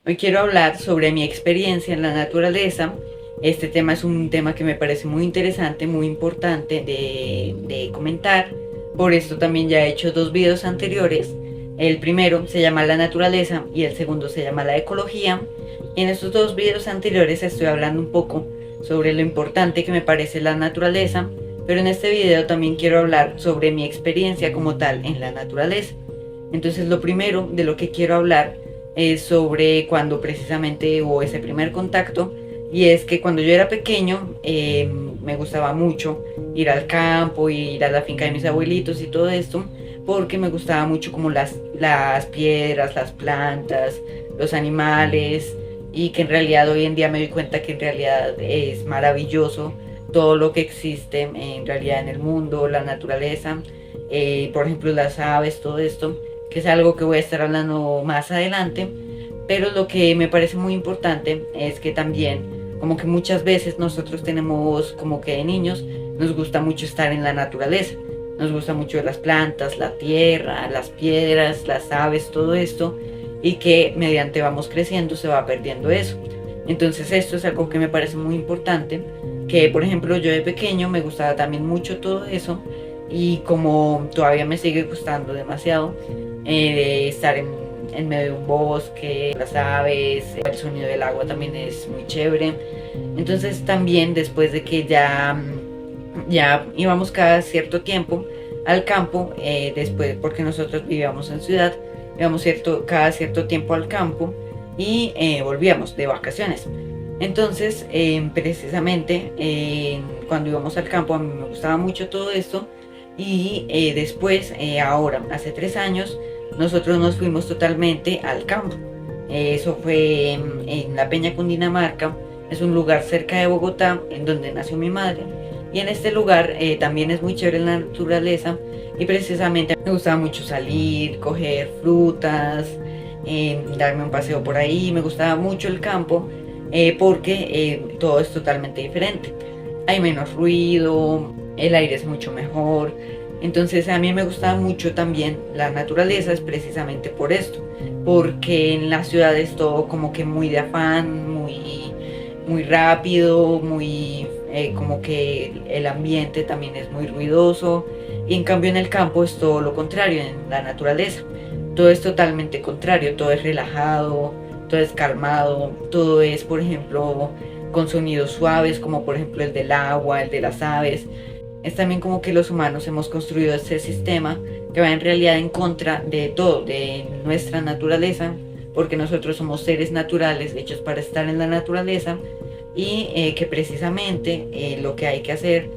Hoy quiero hablar sobre mi experiencia en la naturaleza. Este tema es un tema que me parece muy interesante, muy importante de comentar. Por esto también ya he hecho dos videos anteriores. El primero se llama la naturaleza y el segundo se llama la ecología. En estos dos videos anteriores estoy hablando un poco sobre lo importante que me parece la naturaleza, pero en este video también quiero hablar sobre mi experiencia como tal en la naturaleza. Entonces lo primero de lo que quiero hablar es sobre cuando precisamente hubo ese primer contacto, y es que cuando yo era pequeño me gustaba mucho ir al campo, ir a la finca de mis abuelitos y todo esto, porque me gustaba mucho como las piedras, las plantas, los animales, y que en realidad hoy en día me doy cuenta que en realidad es maravilloso todo lo que existe en realidad en el mundo, la naturaleza, por ejemplo las aves, todo esto, que es algo que voy a estar hablando más adelante. Pero lo que me parece muy importante es que también, como que muchas veces nosotros tenemos, como que de niños, nos gusta mucho estar en la naturaleza. Nos gusta mucho las plantas, la tierra, las piedras, las aves, todo esto, y que mediante vamos creciendo se va perdiendo eso. Entonces esto es algo que me parece muy importante, que por ejemplo yo de pequeño me gustaba también mucho todo eso, y como todavía me sigue gustando demasiado, de estar en medio de un bosque, las aves, el sonido del agua también es muy chévere. Entonces también después de que ya íbamos cada cierto tiempo al campo, después porque nosotros vivíamos en ciudad, íbamos cada cierto tiempo al campo y volvíamos de vacaciones. Entonces, precisamente cuando íbamos al campo a mí me gustaba mucho todo esto, y después, ahora, hace 3 años, nosotros nos fuimos totalmente al campo. Eso fue en La Peña, Cundinamarca. Es un lugar cerca de Bogotá, en donde nació mi madre. Y en este lugar también es muy chévere la naturaleza, y precisamente me gustaba mucho salir, coger frutas, darme un paseo por ahí. Me gustaba mucho el campo porque todo es totalmente diferente. Hay menos ruido, el aire es mucho mejor. Entonces a mí me gustaba mucho también la naturaleza, es precisamente por esto, porque en la ciudad es todo como que muy de afán, muy rápido, muy como que el ambiente también es muy ruidoso, y en cambio en el campo es todo lo contrario, en la naturaleza todo es totalmente contrario, todo es relajado, todo es calmado, todo es, por ejemplo, con sonidos suaves, como por ejemplo el del agua, el de las aves. Es también como que los humanos hemos construido este sistema que va en realidad en contra de todo, de nuestra naturaleza, porque nosotros somos seres naturales hechos para estar en la naturaleza, y que precisamente lo que hay que hacer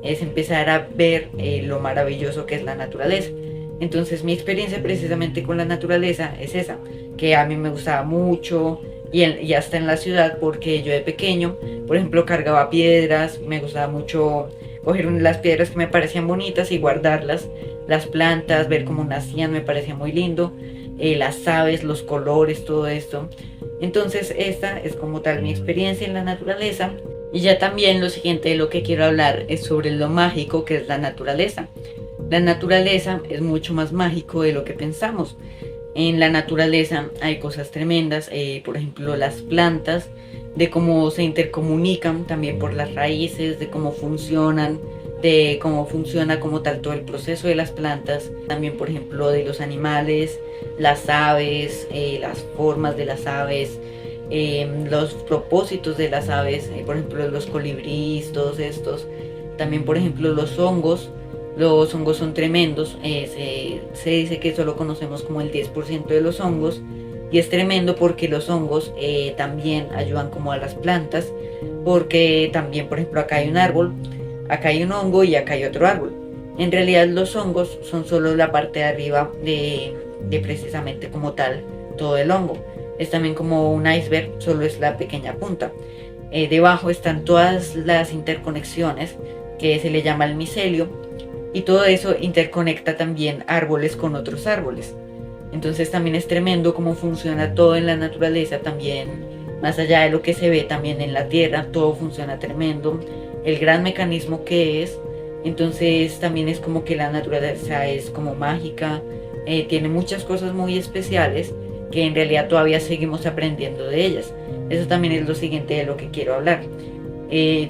es empezar a ver lo maravilloso que es la naturaleza. Entonces mi experiencia precisamente con la naturaleza es esa, que a mí me gustaba mucho, y hasta en la ciudad, porque yo de pequeño, por ejemplo, cargaba piedras, me gustaba mucho coger las piedras que me parecían bonitas y guardarlas, las plantas, ver cómo nacían, me parecía muy lindo, las aves, los colores, todo esto. Entonces esta es como tal mi experiencia en la naturaleza. Y ya también lo siguiente de lo que quiero hablar es sobre lo mágico que es la naturaleza. La naturaleza es mucho más mágico de lo que pensamos. En la naturaleza hay cosas tremendas, por ejemplo las plantas, de cómo se intercomunican también por las raíces, de cómo funcionan, de cómo funciona como tal todo el proceso de las plantas, también por ejemplo de los animales, las aves, las formas de las aves, los propósitos de las aves, por ejemplo los colibríes, todos estos, también por ejemplo los hongos. Los hongos son tremendos, se dice que solo conocemos como el 10% de los hongos, y es tremendo porque los hongos también ayudan como a las plantas, porque también por ejemplo acá hay un árbol, acá hay un hongo y acá hay otro árbol. En realidad los hongos son solo la parte de arriba de precisamente como tal todo el hongo. Es también como un iceberg, solo es la pequeña punta. Debajo están todas las interconexiones que se le llama el micelio, y todo eso interconecta también árboles con otros árboles. Entonces también es tremendo cómo funciona todo en la naturaleza, también más allá de lo que se ve también en la tierra, todo funciona tremendo, el gran mecanismo que es. Entonces también es como que la naturaleza es como mágica, tiene muchas cosas muy especiales, que en realidad todavía seguimos aprendiendo de ellas. Eso también es lo siguiente de lo que quiero hablar.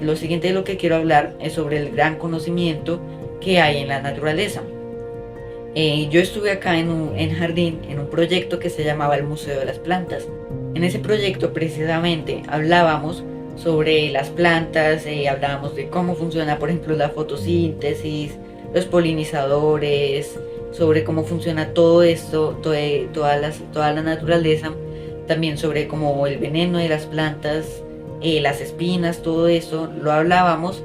Lo siguiente de lo que quiero hablar es sobre el gran conocimiento que hay en la naturaleza. Yo estuve acá en Jardín en un proyecto que se llamaba el Museo de las Plantas. En ese proyecto precisamente hablábamos sobre las plantas, hablábamos de cómo funciona, por ejemplo, la fotosíntesis, los polinizadores, sobre cómo funciona todo esto, toda la naturaleza, también sobre cómo el veneno de las plantas, las espinas, todo eso lo hablábamos.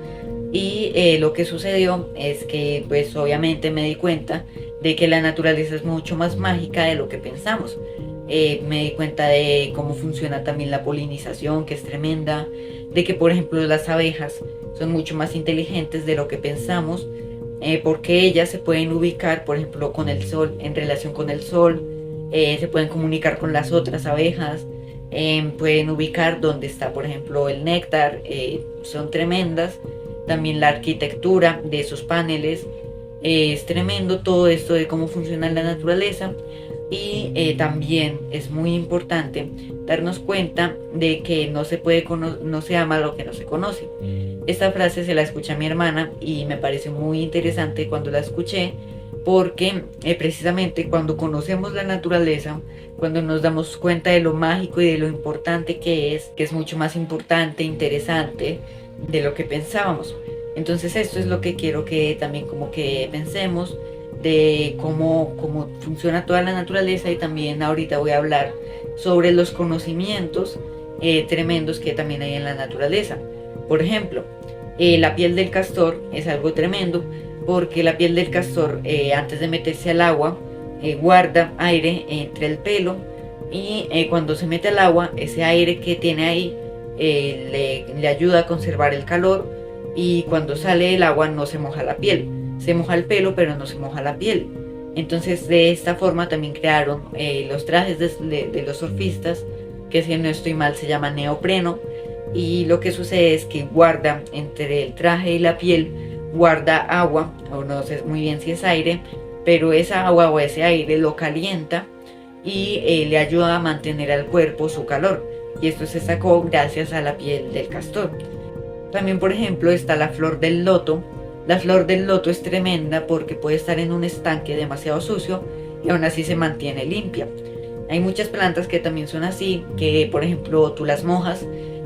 Y lo que sucedió es que pues obviamente me di cuenta de que la naturaleza es mucho más mágica de lo que pensamos. Me di cuenta de cómo funciona también la polinización, que es tremenda, de que por ejemplo las abejas son mucho más inteligentes de lo que pensamos, porque ellas se pueden ubicar, por ejemplo, con el sol, en relación con el sol, se pueden comunicar con las otras abejas, pueden ubicar dónde está, por ejemplo, el néctar, son tremendas. También la arquitectura de esos paneles, es tremendo todo esto de cómo funciona la naturaleza. Y también es muy importante darnos cuenta de que no se ama lo que no se conoce. Esta frase se la escuché a mi hermana y me pareció muy interesante cuando la escuché, porque precisamente cuando conocemos la naturaleza, cuando nos damos cuenta de lo mágico y de lo importante que es mucho más importante, interesante de lo que pensábamos. Entonces esto es lo que quiero que también como que pensemos, de cómo funciona toda la naturaleza. Y también ahorita voy a hablar sobre los conocimientos tremendos que también hay en la naturaleza. Por ejemplo, la piel del castor es algo tremendo, porque la piel del castor antes de meterse al agua guarda aire entre el pelo, y cuando se mete al agua, ese aire que tiene ahí le ayuda a conservar el calor, y cuando sale del agua no se moja la piel. Se moja el pelo, pero no se moja la piel. Entonces de esta forma también crearon los trajes de los surfistas, que si no estoy mal se llama neopreno. Y lo que sucede es que guarda entre el traje y la piel, guarda agua, o no sé muy bien si es aire, pero esa agua o ese aire lo calienta y le ayuda a mantener al cuerpo su calor. Y esto se sacó gracias a la piel del castor. También, por ejemplo, está la flor del loto. La flor del loto es tremenda porque puede estar en un estanque demasiado sucio y aún así se mantiene limpia. Hay muchas plantas que también son así, que por ejemplo tú las mojas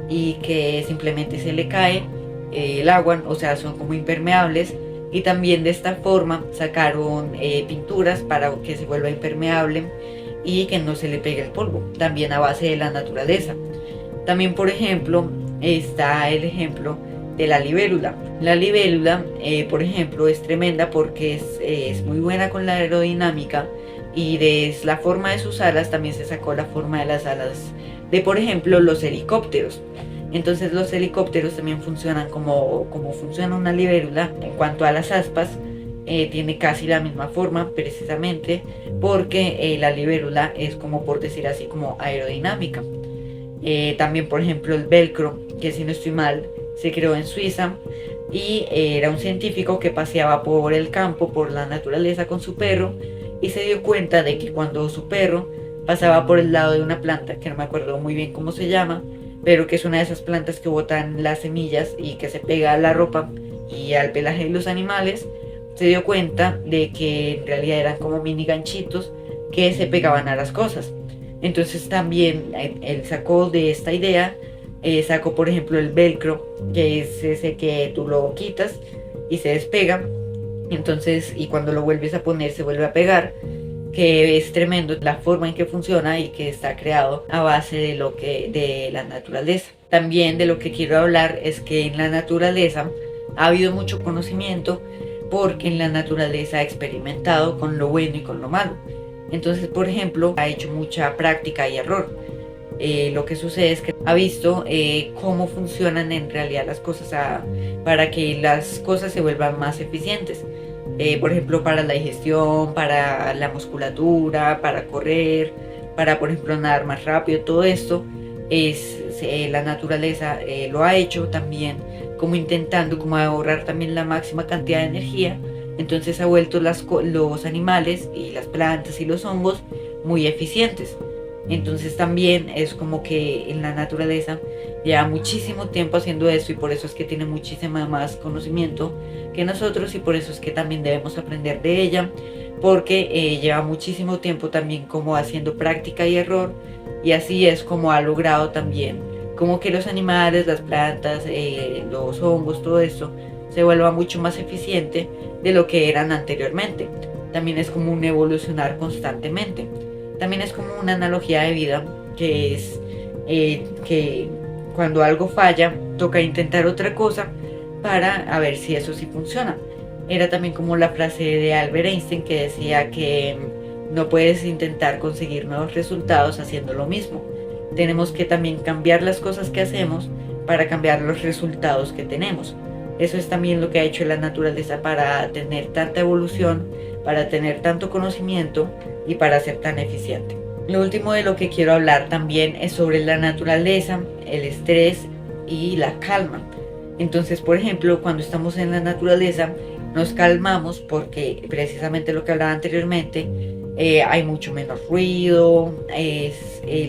y que simplemente se le cae el agua, o sea, son como impermeables. Y también de esta forma sacaron pinturas para que se vuelva impermeable y que no se le pegue el polvo, también a base de la naturaleza. También, por ejemplo, está el ejemplo de la libélula. La libélula, por ejemplo, es tremenda porque es muy buena con la aerodinámica, y de la forma de sus alas también se sacó la forma de las alas de, por ejemplo, los helicópteros. Entonces los helicópteros también funcionan como funciona una libélula. En cuanto a las aspas, tiene casi la misma forma, precisamente porque la libélula es, como por decir así, como aerodinámica. También, por ejemplo, el velcro, que si no estoy mal se creó en Suiza, y era un científico que paseaba por el campo, por la naturaleza con su perro, y se dio cuenta de que cuando su perro pasaba por el lado de una planta, que no me acuerdo muy bien cómo se llama, pero que es una de esas plantas que botan las semillas y que se pega a la ropa y al pelaje de los animales, se dio cuenta de que en realidad eran como mini ganchitos que se pegaban a las cosas. Entonces también él sacó de esta idea, sacó por ejemplo el velcro, que es ese que tú lo quitas y se despega, entonces, y cuando lo vuelves a poner se vuelve a pegar, que es tremendo la forma en que funciona y que está creado a base de la naturaleza. También de lo que quiero hablar es que en la naturaleza ha habido mucho conocimiento, porque en la naturaleza ha experimentado con lo bueno y con lo malo. Entonces, por ejemplo, ha hecho mucha práctica y error. Lo que sucede es que ha visto cómo funcionan en realidad las cosas para que las cosas se vuelvan más eficientes. Por ejemplo, para la digestión, para la musculatura, para correr, para, por ejemplo, nadar más rápido. Todo esto la naturaleza lo ha hecho también, como intentando como ahorrar también la máxima cantidad de energía. Entonces ha vuelto los animales y las plantas y los hongos muy eficientes. Entonces también es como que en la naturaleza lleva muchísimo tiempo haciendo eso y por eso es que tiene muchísimo más conocimiento que nosotros y por eso es que también debemos aprender de ella, porque lleva muchísimo tiempo también como haciendo práctica y error, y así es como ha logrado también como que los animales, las plantas, los hongos, todo esto se vuelva mucho más eficiente de lo que eran anteriormente. También es como un evolucionar constantemente. También es como una analogía de vida, que es que cuando algo falla, toca intentar otra cosa para a ver si eso sí funciona. Era también como la frase de Albert Einstein que decía que no puedes intentar conseguir nuevos resultados haciendo lo mismo. Tenemos que también cambiar las cosas que hacemos para cambiar los resultados que tenemos. Eso es también lo que ha hecho la naturaleza para tener tanta evolución, para tener tanto conocimiento y para ser tan eficiente. Lo último de lo que quiero hablar también es sobre la naturaleza, el estrés y la calma. Entonces, por ejemplo, cuando estamos en la naturaleza, nos calmamos porque precisamente lo que hablaba anteriormente, hay mucho menos ruido,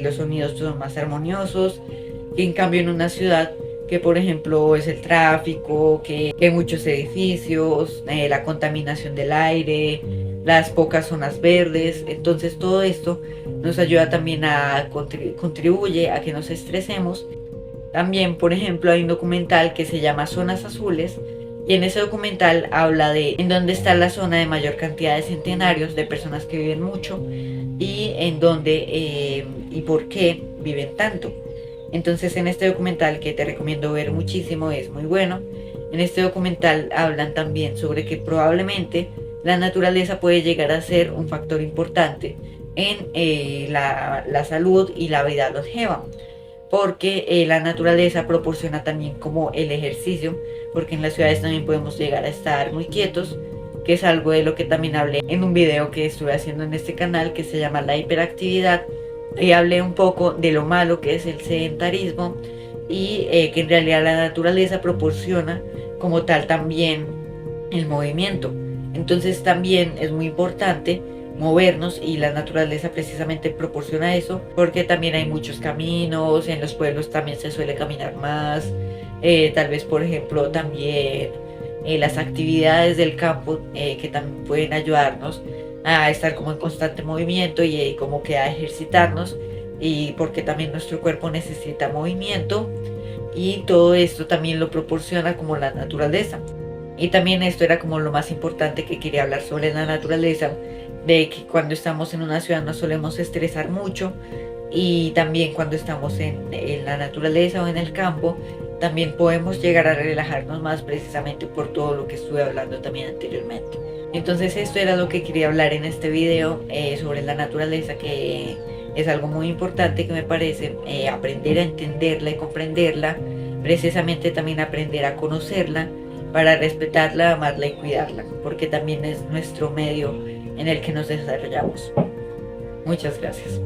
los sonidos son más armoniosos, que en cambio en una ciudad que por ejemplo es el tráfico, que hay muchos edificios, la contaminación del aire, las pocas zonas verdes. Entonces todo esto nos ayuda también a contribuye a que nos estresemos. También, por ejemplo, hay un documental que se llama Zonas Azules, y en ese documental habla de en dónde está la zona de mayor cantidad de centenarios, de personas que viven mucho, y en dónde y por qué viven tanto. Entonces en este documental, que te recomiendo ver muchísimo, es muy bueno, en este documental hablan también sobre que probablemente la naturaleza puede llegar a ser un factor importante en la salud y la vida longeva, porque la naturaleza proporciona también como el ejercicio, porque en las ciudades también podemos llegar a estar muy quietos, que es algo de lo que también hablé en un video que estuve haciendo en este canal que se llama La Hiperactividad, y hablé un poco de lo malo que es el sedentarismo y que en realidad la naturaleza proporciona como tal también el movimiento. Entonces también es muy importante movernos y la naturaleza precisamente proporciona eso, porque también hay muchos caminos, en los pueblos también se suele caminar más, tal vez por ejemplo también las actividades del campo que también pueden ayudarnos a estar como en constante movimiento y como que a ejercitarnos, y porque también nuestro cuerpo necesita movimiento y todo esto también lo proporciona como la naturaleza. Y también esto era como lo más importante que quería hablar sobre la naturaleza, de que cuando estamos en una ciudad nos solemos estresar mucho, y también cuando estamos en la naturaleza o en el campo también podemos llegar a relajarnos más, precisamente por todo lo que estuve hablando también anteriormente. Entonces esto era lo que quería hablar en este video sobre la naturaleza, que es algo muy importante que me parece aprender a entenderla y comprenderla, precisamente también aprender a conocerla para respetarla, amarla y cuidarla, porque también es nuestro medio en el que nos desarrollamos. Muchas gracias.